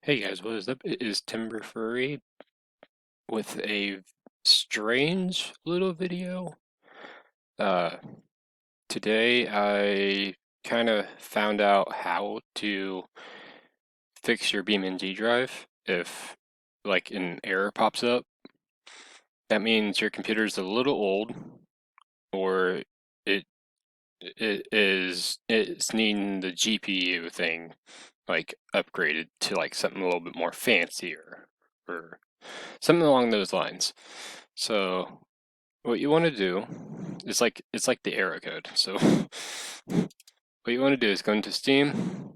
Hey guys, what is up? It is Timber Furry with a strange little video. Uh, Today I kind of found out how to fix your BeamNG drive if like an error pops up. That means your computer's a little old or it it's needing the GPU thing like upgraded to like something a little bit more fancier or something along those lines. So what you want to do is it's like the error code. So what you want to do is go into Steam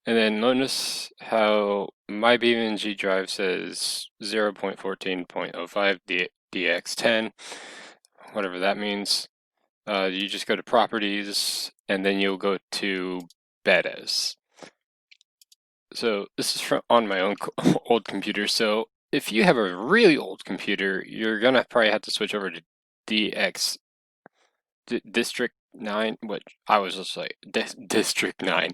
and then notice how my BeamNG drive says 0.14.05 DX10, whatever that means. You just go to properties and then you'll go to betas. So this is from on my own old computer. So if you have a really old computer, you're gonna probably have to switch over to DX District 9. What I was just like District 9,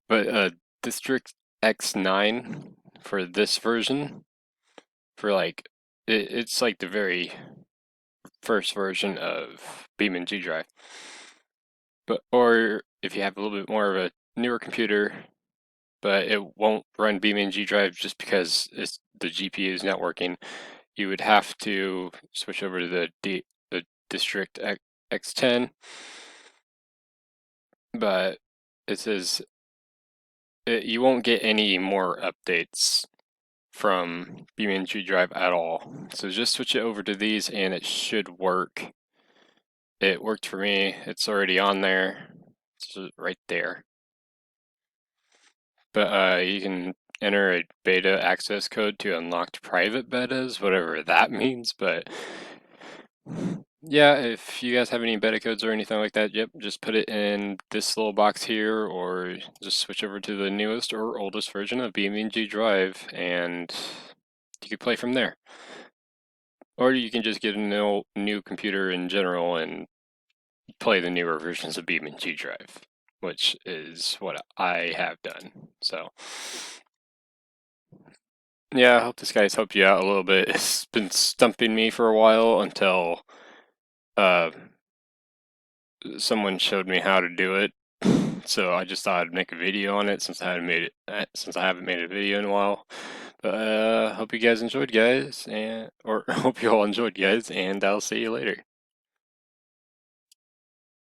but District X9 for this version. For like it's like the very first version of BeamNG Drive. But or if you have a little bit more of a newer computer, but it won't run BeamNG Drive just because the GPU is not working, you would have to switch over to the District X10. But it says you won't get any more updates from BeamNG Drive at all. So just switch it over to these and it should work. It worked for me. It's already on there. It's right there. But you can enter a beta access code to unlocked private betas, whatever that means. But yeah, if you guys have any beta codes or anything like that, yep, just put it in this little box here, or just switch over to the newest or oldest version of BeamNG Drive, and you can play from there. Or you can just get a new computer in general and play the newer versions of BeamNG Drive, which is what I have done. So yeah, I hope this guy's helped you out a little bit. It's been stumping me for a while until uh, someone showed me how to do it. So I just thought I'd make a video on it since I haven't made a video in a while. But hope you guys enjoyed, guys, and or hope you all enjoyed, guys, and I'll see you later.